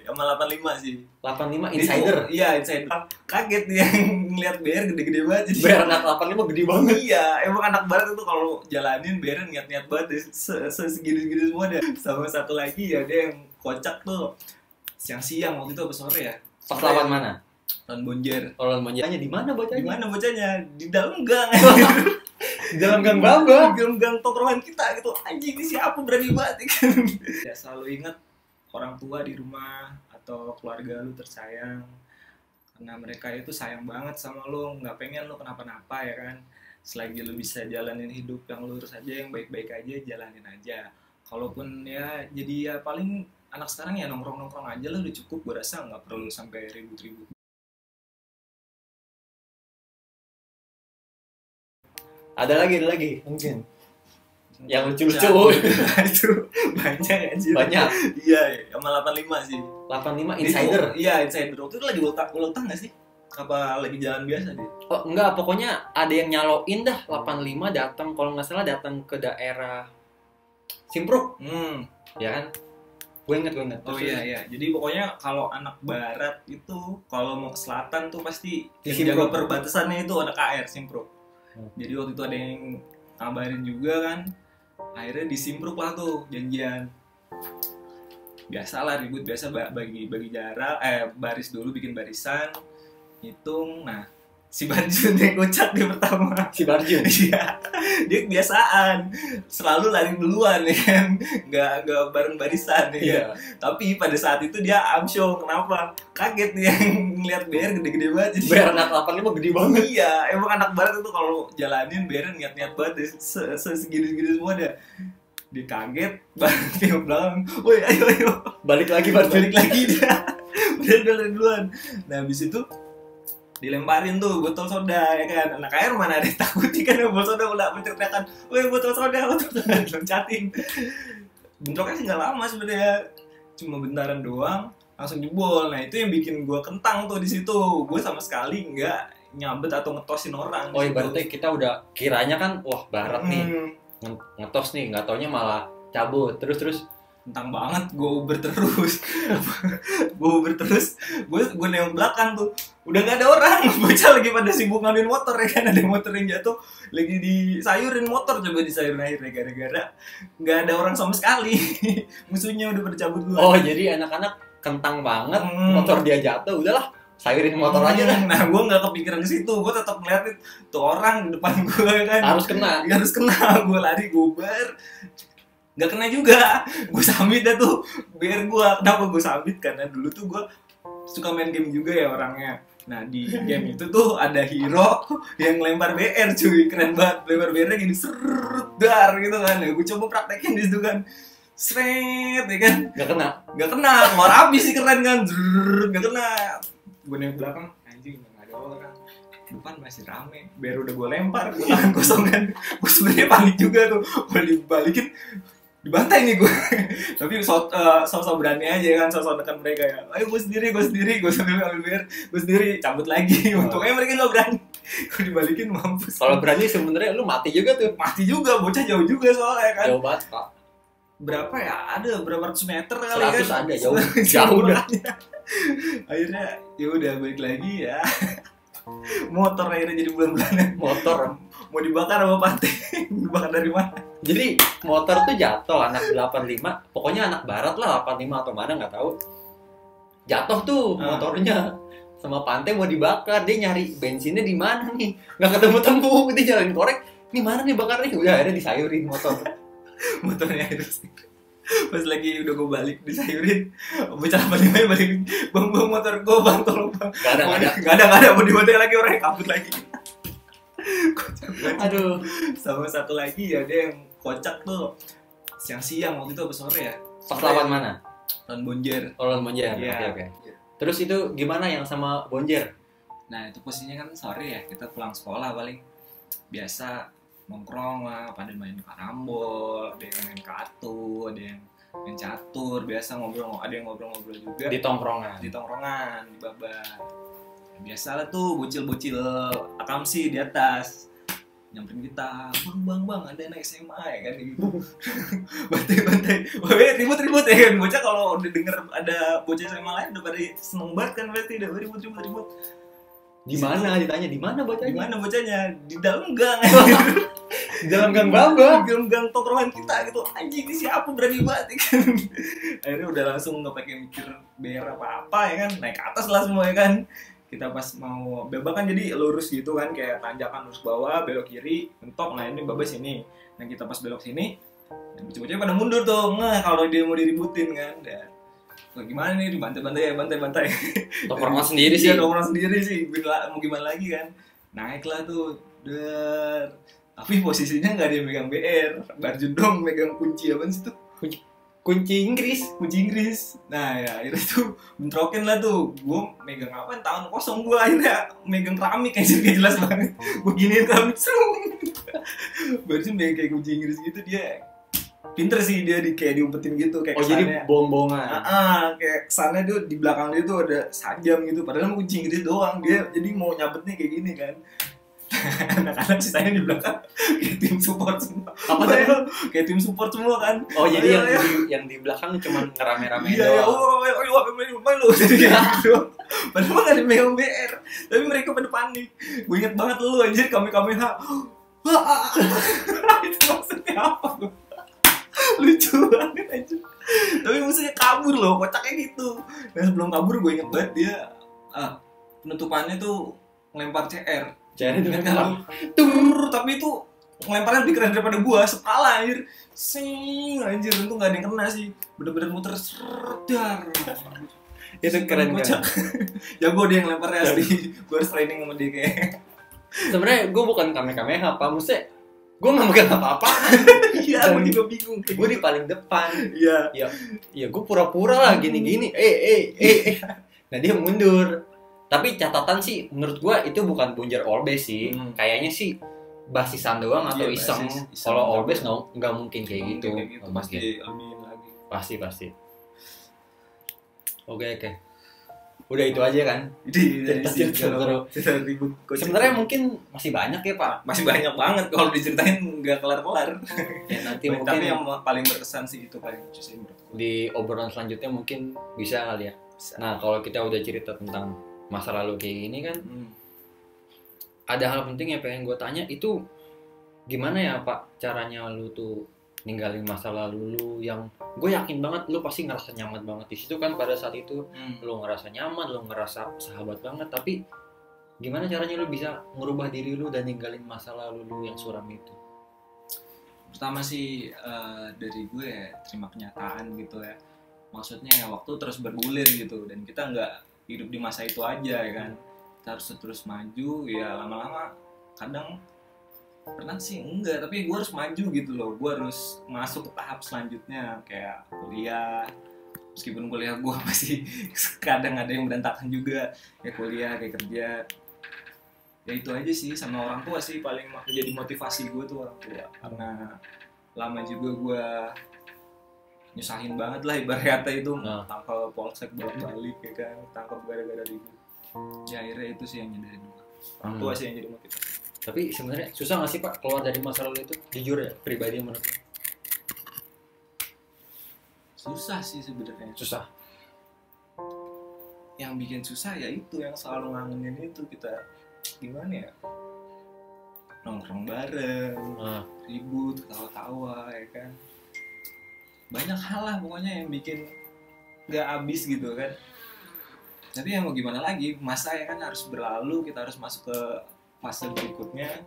sama 85 sih. 85 insider. Iya, insider. Kaget nih yang ngeliat BR gede-gede banget. BR anak 85 gede banget. Iya, emang anak barat itu kalau jalanin BR niat-niat banget deh. Segini-segini semua deh. Sama satu lagi ya dia yang kocak tuh. Siang-siang waktu itu apa sore ya? Pas lawan mana? Lawan Bonjer. Lawan Bonjernya di mana bocahnya? Di mana bocahnya? Di dalam gang. Di dalam gang Baba. Di dalam gang tongkrongan kita gitu. Anjing ini siapa berani banget kan. Ya selalu ingat orang tua di rumah atau keluarga lu tersayang. Karena mereka itu sayang banget sama lu, nggak pengen lu kenapa-napa ya kan. Selagi lu bisa jalanin hidup yang lurus aja, yang baik-baik aja, jalanin aja. Kalaupun ya jadi ya paling anak sekarang ya nongkrong-nongkrong aja lah udah cukup, gue rasa nggak perlu sampai ribut-ribut. Ada lagi mungkin yang lucu-lucu. Itu banyak anjir. Banyak. Iya, sama 85 sih. 85 insider. Iya, insider. Waktu itu lagi ultah nggak sih? Apa lagi jalan biasa deh? Oh, enggak, pokoknya ada yang nyaloin dah 85 datang, kalau nggak salah datang ke daerah Simpruk. Ya kan? Gue inget. Oh iya. Jadi pokoknya kalau anak barat itu kalau mau ke selatan tuh pasti Di yang jaga Simpruk. perbatasannya itu ada KR Simpruk. Jadi waktu itu ada yang ngabarin juga kan. Akhirnya di Simpruk lah tuh janjian. Biasalah ribut biasa bagi jarak, baris dulu, bikin barisan, hitung. Nah, si Barjun yang kocak dia pertama. Si Barjun. Iya, dia kebiasaan selalu lari duluan ya kan, nggak bareng barisan ya kan? Tapi pada saat itu dia amsyong. Kenapa? Kaget dia yang ngeliat BR gede-gede banget. BR anak 85 gede banget. Iya, emang anak barat itu kalau jalanin BR niat-niat banget deh. Segini-segini semua deh. Dia kaget, balik ke belakang, woi ayo Balik lagi Barjun. dia udah lari duluan. Nah habis itu dilemparin tuh botol soda ya kan. Anak air mana ada yang takutin kan, botol soda udah menceritakan, woi botol soda loncatin. Bentroknya sih nggak lama sebenarnya, cuma bentaran doang langsung jebol. Nah itu yang bikin gue kentang tuh di situ. Gue sama sekali nggak nyabet atau ngetosin orang. Oh iya, berarti kita udah kiranya kan, wah barat nih ngetos nih, nggak taunya malah cabut terus. Tentang banget, gue uber terus. gue nengok belakang tuh, udah nggak ada orang. Bocah lagi pada sibuk ngambil motor ya kan, ada motor yang jatuh lagi disayurin motor, coba disayurin akhirnya gara-gara nggak ada orang sama sekali. Musuhnya udah pada cabut dulu. Oh jadi anak-anak kentang banget, motor dia jatuh, udahlah sayurin motor aja dah. Nah gue nggak kepikiran ke situ, gue tetap ngeliatin tuh orang di depan gue kan. Harus kena. Gue lari, gue bar, nggak kena juga. Gue samit dah tuh BR gue. Kenapa gue samit? Karena dulu tuh gue suka main game juga ya orangnya. Nah di game itu tuh ada hero yang lempar BR, cuy, keren banget. Lempar BR-nya gini dar gitu kan. Gue coba praktekin di situ kan, seret ya kan. Nggak kena, keluar abis sih, keren kan. Nggak kena. Gue nengok belakang, anjing nggak ada orang, depan masih rame, biar udah gue lempar, gue tangan kosong kan. Gue sebenarnya panik juga tuh, kalau dibalikin dibantai nih gue. Tapi sok berani aja kan, sok dekat mereka ya. Ayo gue sendiri, gue sambil ngambil BR, gue sendiri cabut lagi. Untungnya mereka nggak berani. Kalau dibalikin mampus. Kalau berani sebenarnya lu mati juga tuh. Mati juga, bocah jauh juga soalnya kan. Jauh banget Pak. Berapa ya? Ada berapa ratus meter kali 100 kan? ada, jauh dah. Akhirnya ya udah balik lagi ya. Motor akhirnya jadi bulan-bulanan. Motor Mau dibakar sama pantai. Dibakar dari mana? jadi motor tuh jatuh anak 85, pokoknya anak barat lah 85 atau mana nggak tahu. Jatuh tuh motornya sama pantai mau dibakar, dia nyari bensinnya di mana nih, nggak ketemu, dia jalan korek, ini mana nih bakarnya, udah akhirnya disayurin motornya harus. Pas lagi udah gue balik disayurin, bocah 85 balik, bang motor gue bang, tolong bang. Gak ada mau dibantai lagi, orang yang kabut lagi. Kocak banget. Aduh. Sama satu lagi ya dia yang kocak tuh, siang-siang waktu itu apa sore ya? Pas lawan mana? Lawan Bonjer. Oh, lawan Bonjer. Iya. Oke. Terus itu gimana yang sama Bonjer? Nah itu posisinya kan sore ya, kita pulang sekolah paling biasa nongkrong lah, pada main karambol, ada yang main kartu, ada yang main catur, biasa ngobrol, ada yang ngobrol-ngobrol juga di tongkrongan, di babar. Biasalah tuh bocil-bocil akamsi di atas. nyamperin kita, bang ada anak SMA ya kan gitu. Bantai wah ribut ya kan, bocah kalau udah denger ada bocah SMA lain udah pada seneng banget kan, berarti udah ribut. Di mana ditanya, di mana bocahnya? Di mana bocahnya? Di dalam gang. Di dalam gang Baba. Di dalam gang tongkrongan kita gitu. Anjing ini siapa berani banget ya kan. Akhirnya udah langsung nggak pakai mikir bayar apa-apa ya kan. Naik ke atas lah semua ya kan. Kita pas mau belok kan jadi lurus gitu kan, kayak tanjakan lurus bawah, belok kiri, mentok. Nah ini Baba sini. Nah kita pas belok sini, bocah-bocahnya pada mundur tuh. Nah kalau dia mau diributin kan. Wah, gimana nih, dibantai. Tongkrongan sendiri sih. Iya, tongkrongan sendiri sih. Mau gimana lagi kan. Naiklah tuh. Tapi posisinya nggak ada yang megang BR. Barjun dong megang kunci apa sih tuh? Kunci Inggris. Nah ya akhirnya tuh bentrokin lah tuh. Gue megang apa, tangan kosong gue akhirnya megang keramik aja, gak jelas banget. Gue giniin keramik serung. Barjun megang kayak kunci Inggris gitu, dia pinter sih, dia kayak diumpetin gitu kayak kesannya. Jadi bohong-bohongan. Kayak kesannya tuh di belakang dia tuh ada sajam gitu, padahal kunci Inggris doang. Dia jadi mau nyabetnya kayak gini kan. Anak-anak sisanya di belakang kayak tim support semua. Apa tuh? Kayak tim support semua kan. Oh jadi yang di belakang cuma ngerame-rame doang. Iya, main lu. Padahal mah gak ada megang BR, tapi mereka pada panik. Gue inget banget lu anjir, Kamehameha. Itu maksudnya apa? Lucu banget aja. Tapi musuhnya kabur loh, kocaknya gitu. Nah sebelum kabur gue inget banget dia penutupannya tuh ngelempar CR itu kan tapi itu ngelemparnya lebih keren daripada gua, sepala anjir. Anjir, untung gak ada yang kena sih. Bener-bener muter serdar. Itu keren kan. Jago dia yang lemparnya asli. Gua harus training sama dia kayak. Sebenarnya gua bukan Kamehameha apa, maksudnya gua enggak megang apa-apa. Iya, gua juga bingung. Gua di paling depan. Iya. Ya gua pura-pura lah gini-gini. Nah dia mundur. Tapi catatan sih menurut gua itu bukan punjer Olbes sih. Kayaknya sih basisan doang atau iseng. Kalau Olbes nggak mungkin kayak gitu. Pasti amin lagi. Pasti. Oke. Udah itu aja kan. Sebenarnya mungkin masih banyak ya Pak. Masih banyak banget kalau diceritain nggak kelar-kelar. Ya nanti mungkin. Tapi yang paling berkesan sih itu paling lucu sih menurut gua. Di obrolan selanjutnya mungkin bisa kali ya. Nah kalau kita udah cerita tentang masa lalu kayak gini kan, ada hal penting yang pengen gue tanya, itu gimana ya Pak caranya lu tuh ninggalin masa lalu lu yang gue yakin banget lu pasti ngerasa nyaman banget di situ kan pada saat itu. Lu ngerasa nyaman, lu ngerasa sahabat banget, tapi gimana caranya lu bisa ngerubah diri lu dan ninggalin masa lalu lu yang suram itu? Pertama sih dari gue ya, terima kenyataan gitu ya. Maksudnya waktu terus bergulir gitu, dan kita nggak hidup di masa itu aja ya kan. Kita harus terus maju ya, lama-lama kadang pernah sih enggak, tapi gue harus maju gitu loh. Gue harus masuk ke tahap selanjutnya kayak kuliah. Meskipun kuliah gue masih kadang ada yang berantakan juga, kayak kuliah, kayak kerja. Ya itu aja sih, sama orang tua sih paling jadi motivasi gue tuh orang tua. Karena lama juga gue nyusahin banget lah ibaratnya itu, tangkap polsek bolak-balik ya kan, tangkap gara-gara ribut. Ya akhirnya itu sih yang nyadarin gue. Orang tua sih yang jadi motivasi. Tapi sebenarnya susah nggak sih Pak keluar dari masa lalu itu? Jujur ya, pribadi menurut gue. Susah sih sebenarnya. Susah. Yang bikin susah ya itu yang selalu ngangenin itu, kita gimana ya, nongkrong bareng, ribut, ketawa-tawa ya kan. Banyak hal lah pokoknya yang bikin nggak habis gitu kan. Tapi ya mau gimana lagi, masa ya kan harus berlalu, kita harus masuk ke fase berikutnya.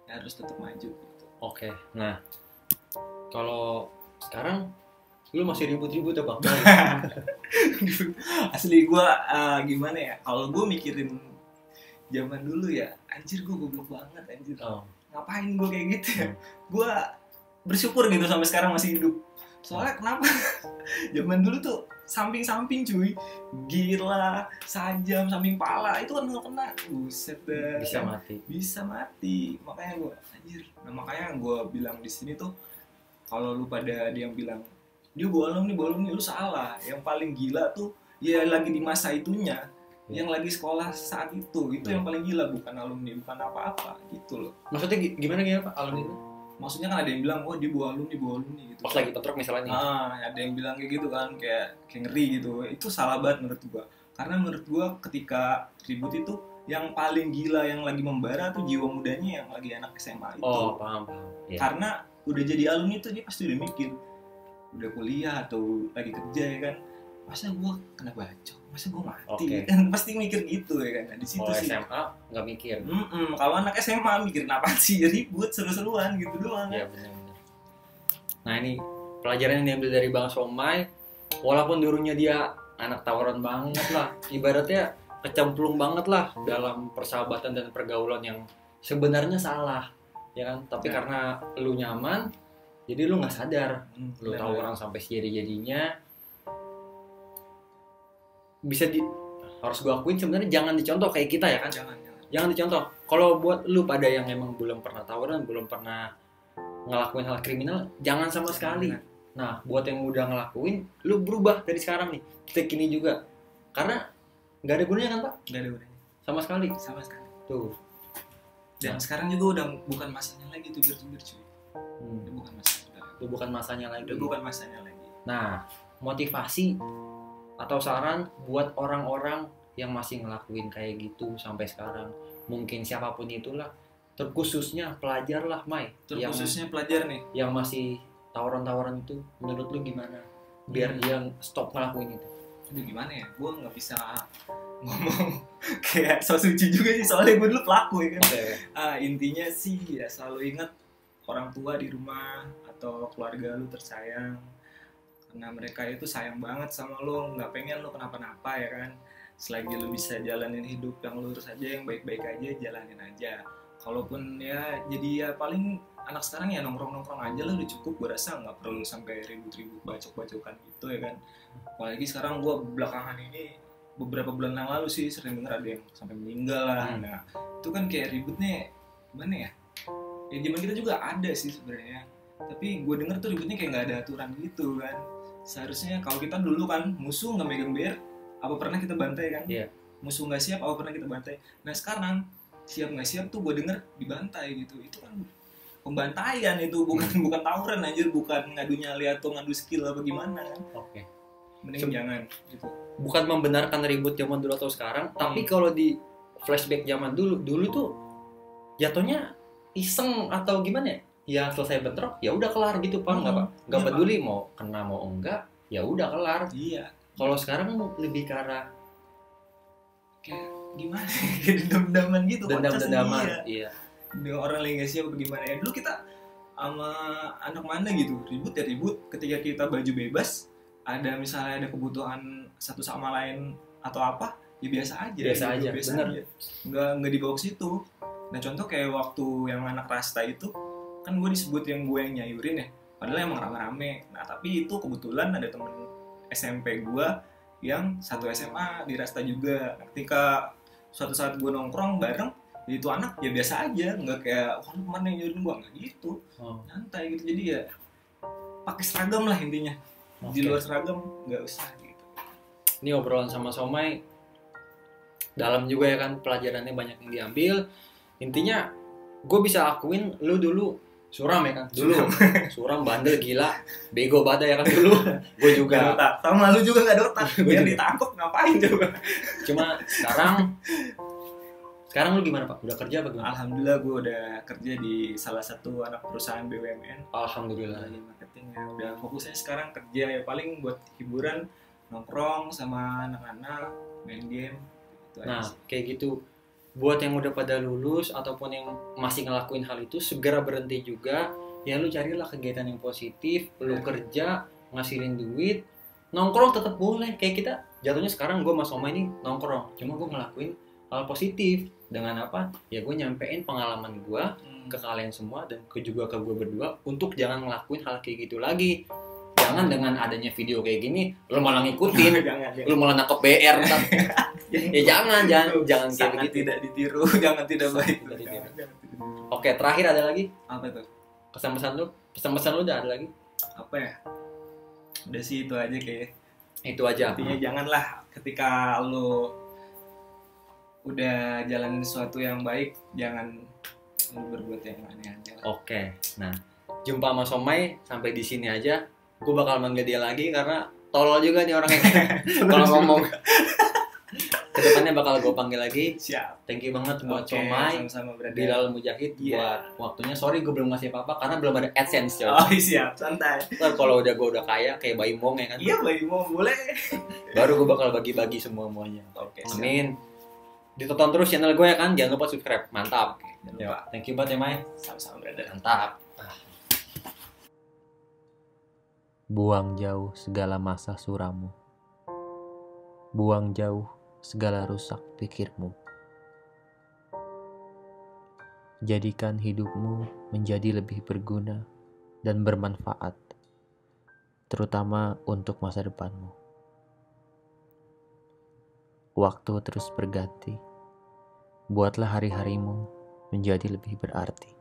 Ya harus tetap maju gitu. Oke. Nah kalau sekarang lu masih ribut-ribut ya Bang? Asli gue gimana ya, kalau gue mikirin zaman dulu ya, anjir gue goblok banget anjir. Ngapain gue kayak gitu ya. Gue bersyukur gitu sampai sekarang masih hidup. Soalnya kenapa? Zaman dulu tuh samping-samping cuy, gila, sajam, samping pala itu kan kena, buset dah. Bisa mati. Makanya gue anjir. Nah makanya gue bilang di sini tuh, kalau lu pada ada yang bilang dia bolong nih, lu salah. Yang paling gila tuh ya lagi di masa itunya. yang lagi sekolah saat itu yang paling gila, bukan alumni, bukan apa-apa gitu loh. Maksudnya gimana Pak alumni itu? Maksudnya kan ada yang bilang, dia bawa alumni gitu. Pas lagi bentrok misalnya. Ada yang bilang kayak gitu kan, kayak ngeri gitu. Itu salah banget menurut gua. Karena menurut gua ketika ribut itu yang paling gila, yang lagi membara tuh jiwa mudanya yang lagi anak SMA itu. Oh, paham. Ya. Karena udah jadi alumni tuh dia pasti udah mikir, udah kuliah atau lagi kerja ya kan, masa gue kena bacok, masa gue mati, kan pasti mikir gitu ya kan. Nah, di situ sih SMA nggak mikir. Kalau anak SMA mikirin apa sih, ribut seru-seruan gitu doang. Iya benar. Nah ini pelajaran yang diambil dari Bang Somai, walaupun dulunya dia anak tawuran banget lah, ibaratnya kecemplung banget lah dalam persahabatan dan pergaulan yang sebenarnya salah, ya kan? Tapi karena lu nyaman, jadi lu nggak sadar, lu tawuran sampai sejadi-jadinya. Harus gue akuin sebenarnya jangan dicontoh kayak kita ya kan, jangan dicontoh. Kalau buat lu pada yang emang belum pernah tawuran, belum pernah ngelakuin hal kriminal, jangan sama sekali. Nah buat yang udah ngelakuin, lu berubah dari sekarang nih, detik ini juga, karena nggak ada gunanya kan Pak? Nggak ada gunanya sama sekali tuh. Dan sekarang juga udah bukan masanya lagi tuh cuy. Bukan masanya lagi. Nah motivasi atau saran buat orang-orang yang masih ngelakuin kayak gitu sampai sekarang, mungkin siapapun itulah, terkhususnya pelajar lah Mai, pelajar nih yang masih tawuran itu, menurut lu gimana biar dia stop ngelakuin itu? Aduh gimana ya, gue nggak bisa ngomong kayak so suci juga sih, soalnya gue dulu pelaku ya kan. Intinya sih ya selalu ingat orang tua di rumah atau keluarga lu tersayang, karena mereka itu sayang banget sama lo, nggak pengen lo kenapa-napa ya kan. Selagi lo bisa jalanin hidup yang lurus aja, yang baik-baik aja, jalanin aja. Kalaupun ya jadi ya paling anak sekarang ya nongkrong-nongkrong aja lah udah cukup, gue rasa nggak perlu sampai ribut-ribut bacok-bacokan gitu ya kan. Apalagi sekarang gue belakangan ini beberapa bulan yang lalu sih sering denger ada yang sampai meninggal lah. Nah itu kan kayak ributnya gimana ya? Ya zaman kita juga ada sih sebenarnya, tapi gue denger tuh ributnya kayak nggak ada aturan gitu kan. Seharusnya kalau kita dulu kan musuh nggak megang BR, apa pernah kita bantai kan? Yeah. Musuh nggak siap, apa pernah kita bantai? Nah sekarang siap nggak siap tuh gue denger dibantai gitu. Itu kan pembantaian itu, bukan tawuran anjir, bukan ngadu nyali atau ngadu skill apa gimana kan? Mending jangan gitu. Bukan membenarkan ribut zaman dulu atau sekarang, tapi kalau di flashback zaman dulu tuh jatuhnya iseng atau gimana ya? Ya selesai bentrok ya udah kelar gitu Pak, nggak peduli mau kena mau enggak, ya udah kelar. Iya. Kalau sekarang lebih ke arah kayak gimana? Kayak dendam-dendaman gitu. Dendam-dendaman. Iya. Dengan orang lagi nggak siap bagaimana ya? Dulu kita sama anak mana gitu ribut. Ketika kita baju bebas, ada misalnya ada kebutuhan satu sama lain atau apa, ya biasa aja. Benar. Nggak dibawa ke situ. Nah contoh kayak waktu yang anak Rasta itu, kan gue disebut yang gue yang nyayurin ya, padahal emang rame-rame. Nah tapi itu kebetulan ada temen SMP gue yang satu SMA di Rasta juga. Ketika suatu saat gue nongkrong bareng, itu anak ya biasa aja, nggak kayak wah lu kemana yang nyayurin gue, nggak gitu, santai gitu. Jadi ya pakai seragam lah intinya. Di luar seragam nggak usah gitu. Ini obrolan sama Somai dalam juga ya kan, pelajarannya banyak yang diambil. Intinya gue bisa akuin lu dulu suram ya kan, suram bandel gila, bego banget ya kan dulu. Gue juga sama lu juga nggak ada otak, biar ditangkap ngapain coba. Cuma sekarang lu gimana Pak? Udah kerja apa gimana? Alhamdulillah gue udah kerja di salah satu anak perusahaan BUMN. Alhamdulillah. Di marketingnya udah fokusnya sekarang kerja ya, paling buat hiburan, nongkrong sama anak-anak, main game gitu. Nah kayak gitu. Buat yang udah pada lulus ataupun yang masih ngelakuin hal itu, segera berhenti juga. Ya lu carilah kegiatan yang positif, lu kerja, ngasilin duit, nongkrong tetap boleh. Kayak kita jatuhnya sekarang gue sama Soma ini nongkrong, cuma gue ngelakuin hal positif. Dengan apa? Ya gue nyampein pengalaman gue ke kalian semua dan juga ke gue berdua untuk jangan ngelakuin hal kayak gitu lagi. Jangan dengan adanya video kayak gini lu malah ngikutin, lu malah nangkep BR ntar. Ya jangan kayak begitu. Tidak ditiru, jangan tidak baik. Oke, terakhir ada lagi? Apa itu? Pesan-pesan lu udah ada lagi? Apa ya? Udah sih itu aja kayak. Itu aja. Intinya janganlah ketika lu udah jalanin sesuatu yang baik, jangan lu berbuat yang aneh-aneh lah. Oke, nah jumpa sama Somai sampai di sini aja. Gue bakal manggil dia lagi karena tolol juga nih orangnya. Kalau ngomong kedepannya bakal gue panggil lagi. Siap. Thank you banget buat Oke, Somai, sama-sama brother. Bilal Mujahid buat waktunya. Sorry gue belum ngasih apa-apa karena belum ada AdSense coy. Oh siap, santai. Ntar kalau gue udah kaya kayak Bayi Mong ya kan. Iya Bayi mau boleh. Baru gue bakal bagi-bagi semuanya. Oke, siap. Amin. Ditonton terus channel gue ya kan. Jangan lupa subscribe. Mantap. Jangan lupa. Thank you banget ya Mai. Sama-sama brother. Mantap. Buang jauh segala masa suramu. Buang jauh segala rusak pikirmu. Jadikan hidupmu menjadi lebih berguna dan bermanfaat, terutama untuk masa depanmu. Waktu terus berganti. Buatlah hari-harimu menjadi lebih berarti.